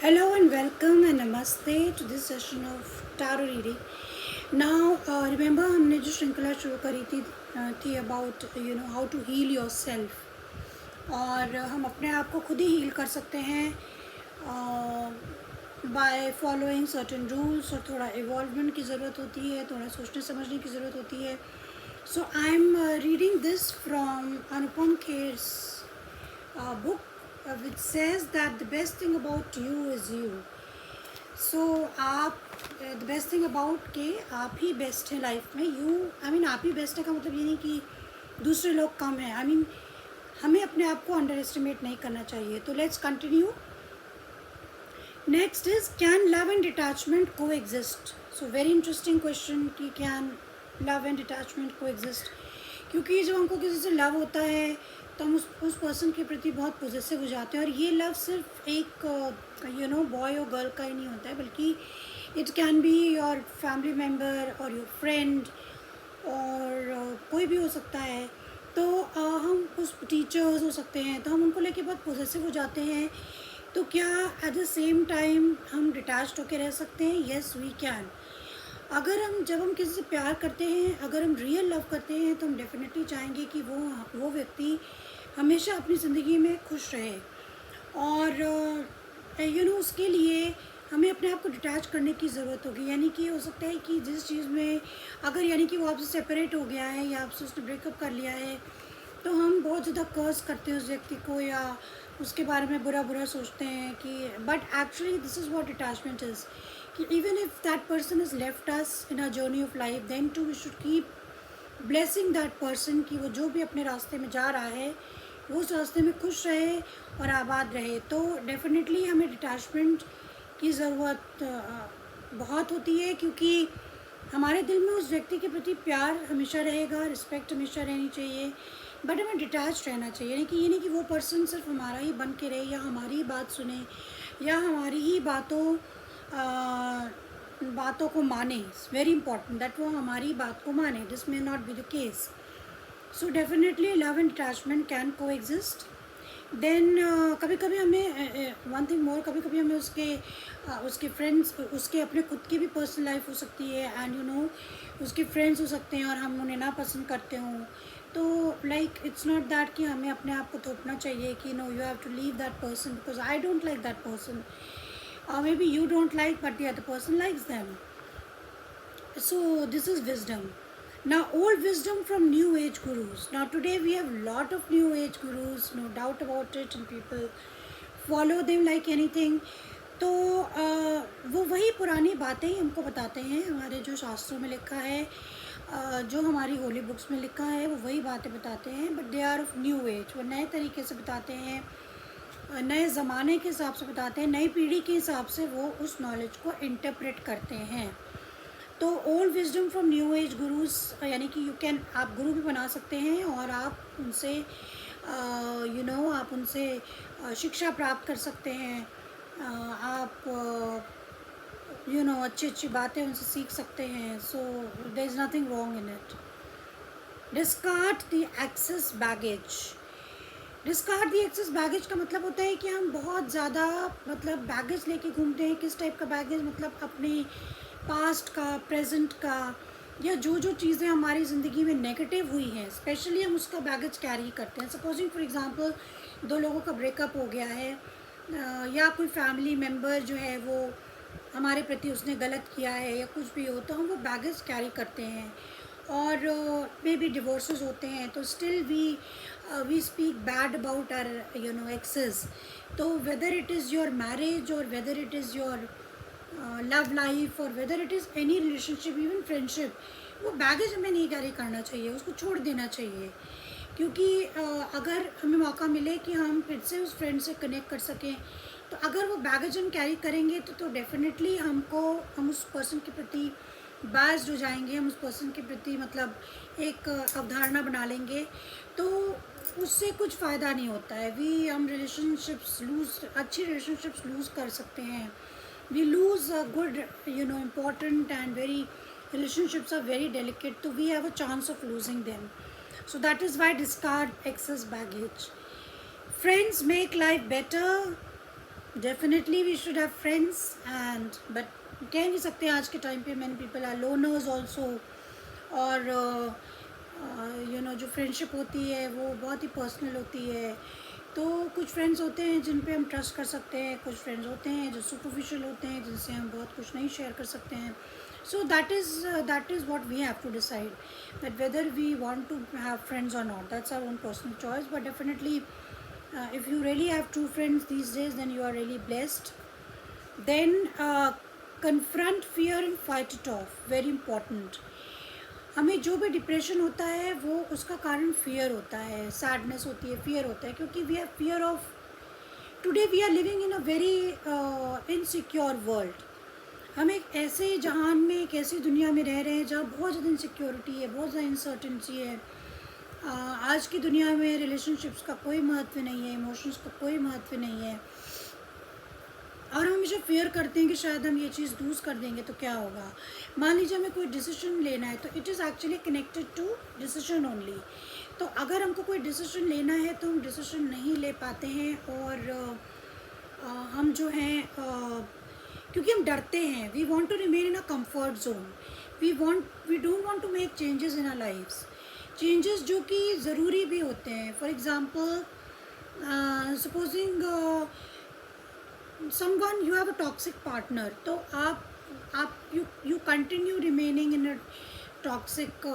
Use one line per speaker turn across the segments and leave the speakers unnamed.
Hello and welcome and namaste to this session of tarot reading. Now, remember हमने जो श्रृंखला शुरू करी थी about how to heal yourself और हम अपने आप को खुद ही हील कर सकते हैं by following certain rules और थोड़ा evolvement की ज़रूरत होती है, थोड़ा सोचने समझने की ज़रूरत होती है. So I'm reading this from Anupam Kher's book which says that the best thing about you is you. So आप the best thing about के आप ही बेस्ट हैं लाइफ में. आप ही बेस्ट है का मतलब ये नहीं कि दूसरे लोग कम हैं. हमें अपने आप को अंडर एस्टिमेट नहीं करना चाहिए. तो let's continue. Next is can love and detachment coexist. So very interesting question कि can love and detachment coexist. क्योंकि जब हमको किसी से लव होता है तो हम उस पर्सन के प्रति बहुत पॉजिटिव हो जाते हैं. और ये लव सिर्फ एक बॉय और गर्ल का ही नहीं होता है, बल्कि it can be your family member और योर फ्रेंड और कोई भी हो सकता है. तो हम उस टीचर्स हो सकते हैं, तो हम उनको लेके बहुत पॉजिटिव हो जाते हैं. तो क्या एट द सेम टाइम हम डिटैच्ड होकर रह सकते हैं? Yes we can. जब हम किसी से प्यार करते हैं, अगर हम रियल लव करते हैं, तो हम डेफिनेटली चाहेंगे कि वो व्यक्ति हमेशा अपनी ज़िंदगी में खुश रहे. और उसके लिए हमें अपने आप को डिटैच करने की ज़रूरत होगी. यानी कि हो सकता है कि जिस चीज़ में अगर वो आपसे सेपरेट हो गया है या आपसे उसने ब्रेकअप कर लिया है, तो हम बहुत ज़्यादा कर्स करते हैं उस व्यक्ति को या उसके बारे में बुरा सोचते हैं कि but actually this is what attachment is. कि even if that person is left us in a journey of life, then too we should keep blessing that person कि वो जो भी अपने रास्ते में जा रहा है वो उस रास्ते में खुश रहे और आबाद रहे. तो डेफिनेटली हमें डिटैचमेंट की ज़रूरत बहुत होती है, क्योंकि हमारे दिल में उस व्यक्ति के प्रति प्यार हमेशा रहेगा, रिस्पेक्ट हमेशा रहनी चाहिए, बट हमें डिटैच रहना चाहिए. यानी कि ये नहीं कि वो पर्सन सिर्फ हमारा ही बन के रहे या हमारी ही बात सुने या हमारी ही बातों को माने. इट्स वेरी इंपॉर्टेंट दैट वो हमारी बात को माने. This may not be the case. So definitely love and attachment can को एग्जिस्ट. देन कभी कभी हमें वन थिंग मोर, कभी कभी हमें उसके फ्रेंड्स, उसके अपने खुद की भी पर्सनल लाइफ हो सकती है एंड उसके फ्रेंड्स हो सकते हैं और हम उन्हें ना पसंद करते हों. तो लाइक इट्स नॉट दैट कि हमें अपने आप को थोपना चाहिए कि no you have to leave that person because I don't like that person. Maybe you don't like but the other person likes them. So this is wisdom. Now old wisdom from new age gurus. Now today we have lot of new age gurus, no doubt about it, and people follow them like anything. तो वो वही पुरानी बातें ही हमको बताते हैं. हमारे जो शास्त्रों में लिखा है, जो हमारी होली बुक्स में लिखा है, वो वही बातें बताते हैं, but they are of new age. वो नए तरीके से बताते हैं, नए ज़माने के हिसाब से बताते हैं, नई पीढ़ी के हिसाब से वो उस नॉलेज को इंटरप्रेट करते हैं. तो old wisdom from new age gurus, यानी कि आप गुरु भी बना सकते हैं और आप उनसे आप उनसे शिक्षा प्राप्त कर सकते हैं. आप अच्छी बातें उनसे सीख सकते हैं. So there is nothing wrong in it. Discard the excess baggage. Discard the excess baggage का मतलब होता है कि हम बहुत ज़्यादा बैगेज लेके घूमते हैं. किस टाइप का बैगेज? मतलब अपने पास्ट का, प्रेजेंट का, या जो चीज़ें हमारी ज़िंदगी में नेगेटिव हुई हैं, स्पेशली हम उसका बैगेज कैरी करते हैं. सपोजिंग फॉर एग्जांपल दो लोगों का ब्रेकअप हो गया है या कोई फैमिली मेम्बर जो है वो हमारे प्रति उसने गलत किया है या कुछ भी हो, तो हम वो बैगेज कैरी करते हैं. और मे बी डिवोर्सेस होते हैं तो still we speak bad about our exes. तो whether it is your marriage और whether it is your love life और whether it is any relationship, even friendship, वो बैगेज हमें नहीं कैरी करना चाहिए, उसको छोड़ देना चाहिए. क्योंकि अगर हमें मौका मिले कि हम फिर से उस फ्रेंड से कनेक्ट कर सकें, तो अगर वो बैगेज हम कैरी करेंगे तो डेफिनेटली हम उस पर्सन के प्रति बायस्ड हो जाएंगे. हम उस पर्सन के प्रति एक अवधारणा बना लेंगे, तो उससे कुछ फ़ायदा नहीं होता है. हम अच्छी रिलेशनशिप्स लूज़ कर सकते हैं. We lose good important and very relationships are very delicate, so we have a chance of losing them. So that is why discard excess baggage. Friends make life better, definitely we should have friends and but कह नहीं सकते आज के time पे many people are loners also. और जो friendship होती है वो बहुत ही पर्सनल होती है। तो कुछ फ्रेंड्स होते हैं जिन पे हम ट्रस्ट कर सकते हैं, कुछ फ्रेंड्स होते हैं जो सुपरफिशियल होते हैं जिनसे हम बहुत कुछ नहीं शेयर कर सकते हैं। So that is what we have to decide that whether we want to have friends और not. That's our own personal choice, but definitely if you really have true friends these days, then you are really blessed. Then confront fear and fight it off. Very important. हमें जो भी depression होता है वो उसका कारण fear होता है, सैडनेस होती है, फियर होता है, क्योंकि we have fear of today we are living in a very insecure world. हम एक ऐसे जहान में, एक ऐसी दुनिया में रह रहे हैं जहाँ बहुत ज़्यादा इनसिक्योरिटी है, बहुत ज़्यादा इनसर्टेनिटी है। आज की दुनिया में रिलेशनशिप्स का कोई महत्व नहीं है, इमोशंस का कोई महत्व नहीं है, और हम हमेशा फेयर करते हैं कि शायद हम ये चीज़ लूज़ कर देंगे तो क्या होगा। मान लीजिए हमें कोई डिसीजन लेना है तो it is actually connected to decision only. तो अगर हमको कोई डिसीजन लेना है तो हम डिसीजन नहीं ले पाते हैं, और हम जो हैं क्योंकि हम डरते हैं। We want to remain in a comfort zone. We don't want to make changes in our lifes, changes जो कि ज़रूरी भी होते हैं। For example supposing someone you have a toxic partner, तो आप you continue remaining in a toxic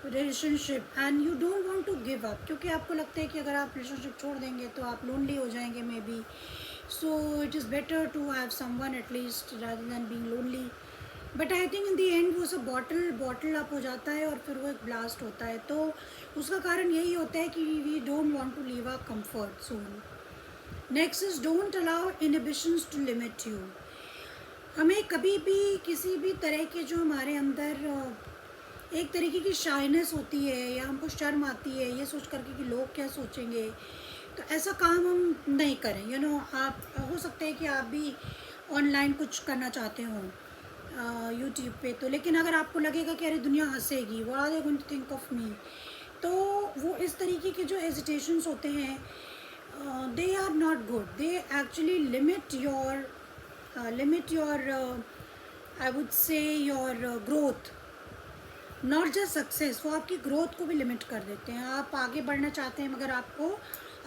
relationship and you don't want to give up, क्योंकि आपको लगता है कि अगर आप रिलेशनशिप छोड़ देंगे तो आप लोनली हो जाएंगे maybe. So it is better to have someone at least rather than being lonely. But I think in the end वो सब बॉटल अप हो जाता है और फिर वो एक ब्लास्ट होता है। तो उसका कारण यही होता है कि we don't want to leave a comfort zone. Next is don't allow inhibitions to limit you. हमें कभी भी किसी भी तरह के जो हमारे अंदर एक तरीके की शाइनेस होती है या हमको शर्म आती है ये सोच करके कि लोग क्या सोचेंगे, तो ऐसा काम हम नहीं करें। आप हो सकता है कि आप भी ऑनलाइन कुछ करना चाहते हो यूट्यूब पे, तो लेकिन अगर आपको लगेगा कि अरे दुनिया हंसेगी, what are they going to think of me, तो वो इस तरीके के जो हेजिटेशंस होते हैं they are not good. They actually limit your I would say your growth, not just success. वो आपकी ग्रोथ को भी लिमिट कर देते हैं। आप आगे बढ़ना चाहते हैं मगर आपको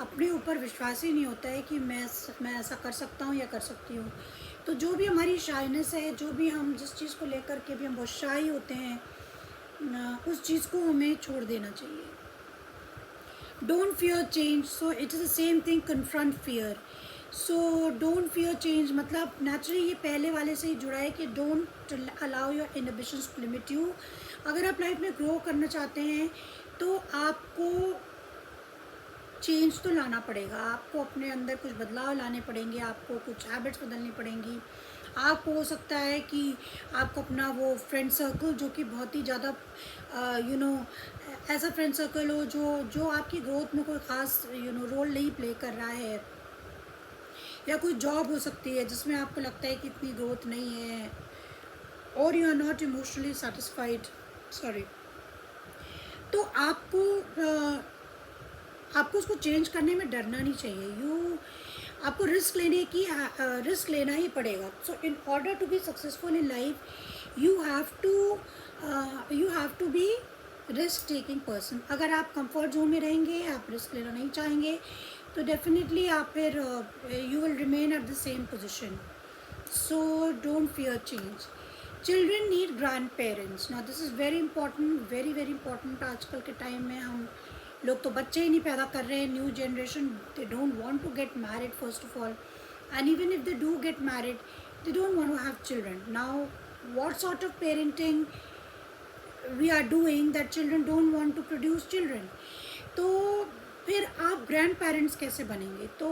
अपने ऊपर विश्वास ही नहीं होता है कि मैं ऐसा कर सकता हूँ या कर सकती हूँ। तो जो भी हमारी शाइनेस है, जो भी हम जिस चीज़ को लेकर के भी हम बहुत शाई होते हैं, उस चीज़ को हमें छोड़ देना चाहिए। Don't fear change, so it is the same thing, confront fear. So don't fear change मतलब नेचुरली ये पहले वाले से ही जुड़ा है कि don't allow your inhibitions to limit you. अगर आप लाइफ में ग्रो करना चाहते हैं तो आपको चेंज तो लाना पड़ेगा, आपको अपने अंदर कुछ बदलाव लाने पड़ेंगे, आपको कुछ हैबिट्स बदलनी पड़ेंगी। आपको हो सकता है कि आपको अपना वो फ्रेंड सर्कल जो कि बहुत ही ज़्यादा ऐसा फ्रेंड सर्कल हो जो आपकी ग्रोथ में कोई ख़ास रोल नहीं प्ले कर रहा है, या कोई जॉब हो सकती है जिसमें आपको लगता है कि इतनी ग्रोथ नहीं है, और you are not emotionally satisfied, sorry. तो आपको उसको चेंज करने में डरना नहीं चाहिए। आपको रिस्क लेना ही पड़ेगा। So in order to be successful in life you have to be risk taking person. अगर आप कंफर्ट जोन में रहेंगे, आप रिस्क लेना नहीं चाहेंगे, तो डेफिनेटली आप फिर you will remain at the same position. So don't fear change. Children need grand parents. Now this is very important, very very important. आजकल के टाइम में हम लोग तो बच्चे ही नहीं पैदा कर रहे हैं। New generation, they don't want to get married first of all, and even if they do get married they don't want to have children. Now what sort of parenting we are doing that children don't want to produce children. तो फिर आप grand parents कैसे बनेंगे? तो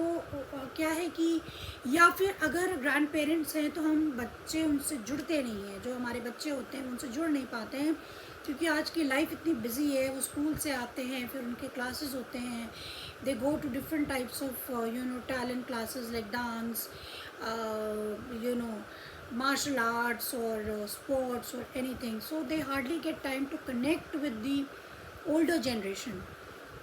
क्या है कि या फिर अगर ग्रैंड पेरेंट्स हैं तो हम बच्चे उनसे जुड़ते नहीं हैं, जो हमारे बच्चे होते हैं उनसे जुड़ नहीं पाते हैं, क्योंकि आज की लाइफ इतनी बिजी है। वो स्कूल से आते हैं, फिर उनके क्लासेस होते हैं, they go to different types of talent classes like dance, martial arts or sports or anything, so they hardly get time to connect with the older generation।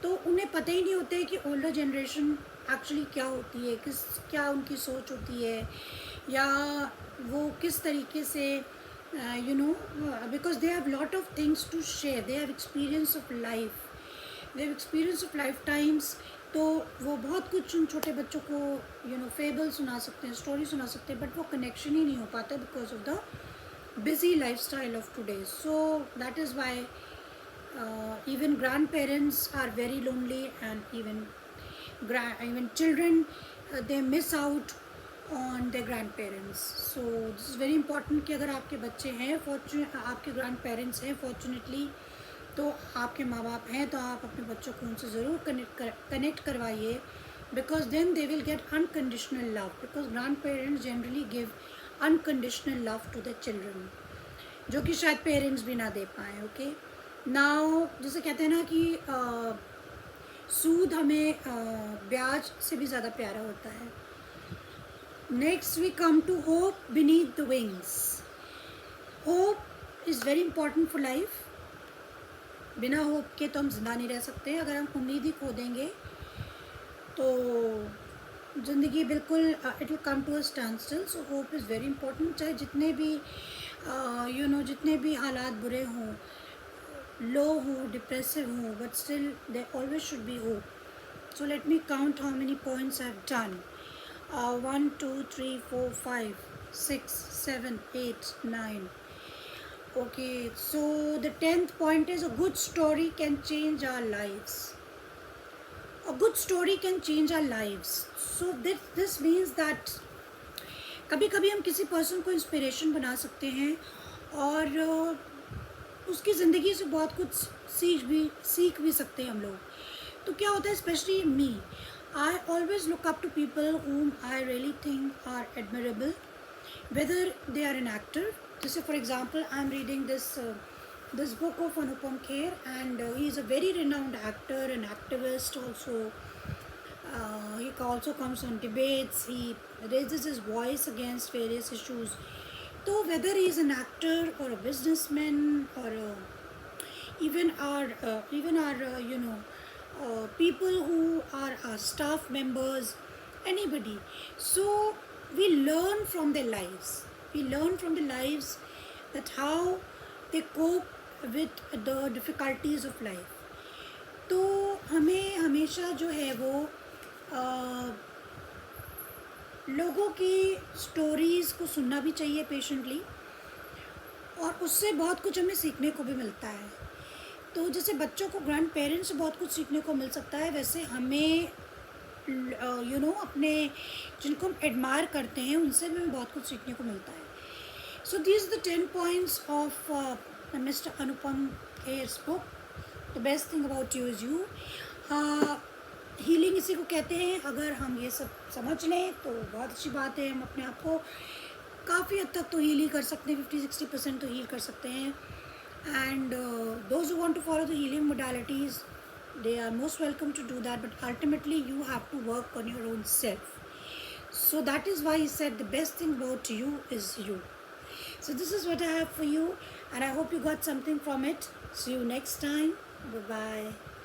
तो उन्हें पता ही नहीं होता है कि ओल्डर जनरेशन एक्चुअली क्या होती है, क्या उनकी सोच होती है, या वो किस तरीके से because they have lot of things to share, they have experience of life, they have experience of lifetimes. तो वो बहुत कुछ उन छोटे बच्चों को फेबल सुना सकते हैं, स्टोरी सुना सकते हैं, बट वो कनेक्शन ही नहीं हो पाता because of the busy lifestyle of today. So that is why even grandparents are very lonely, and even children, they miss out on their grandparents. So this is very important कि अगर आपके बच्चे हैं आपके grandparents हैं fortunately, तो आपके माँ बाप हैं, तो आप अपने बच्चों को उनसे ज़रूर कनेक्ट करवाइए, because then they will get unconditional love, because grandparents generally give unconditional love to the children, जो कि शायद पेरेंट्स भी ना दे पाएँ. ओके, नाउ जैसे कहते हैं ना कि सूद हमें ब्याज से भी ज़्यादा प्यारा होता है. Next we come to hope beneath the wings. Hope is very important for life. बिना होप के तो हम जिंदा नहीं रह सकते. अगर हम उम्मीद ही खो देंगे तो ज़िंदगी बिल्कुल it will come to a standstill. So hope is very important. चाहे जितने भी हालात बुरे हों, लो हो, डिप्रेसिव हो, but still there always should be hope. So let me count how many points I have done. 1 2 3 4 5 6 7 8 9. Okay, so the 10th point is a good story can change our lives. A good story can change our lives. So this means that कभी कभी हम किसी person को inspiration बना सकते हैं और उसकी ज़िंदगी से बहुत कुछ सीख भी सकते हैं हम लोग. तो क्या होता है, specially me, I always look up to people whom I really think are admirable, whether they are an actor. जैसे for example I am reading this book of Anupam Kher, and he is a very renowned actor and activist also. He also comes on debates, he raises his voice against various issues. So whether he is an actor or a businessman or even our people who are our staff members, anybody, so we learn from their lives. We learn from the lives that how they cope with the difficulties of life. तो हमें हमेशा जो है वो लोगों की stories को सुनना भी चाहिए पेशेंटली, और उससे बहुत कुछ हमें सीखने को भी मिलता है. तो जैसे बच्चों को ग्रैंड पेरेंट्स से बहुत कुछ सीखने को मिल सकता है, वैसे हमें अपने जिनको हम एडमायर करते हैं उनसे भी बहुत कुछ सीखने को मिलता है. So these the 10 points of mister Anupam Kher's book. The best thing about you is you. Healing इसी को कहते हैं. अगर हम ये सब समझ लें तो बहुत अच्छी बात है. हम अपने आप को काफ़ी हद तक तो हील ही कर सकते हैं, 50-60% तो हील कर सकते हैं. And those who want to follow the healing modalities, they are most welcome to do that, but ultimately you have to work on your own self. So that is why he said the best thing about you is you. So this is what I have for you, and I hope you got something from it. See you next time. Bye bye.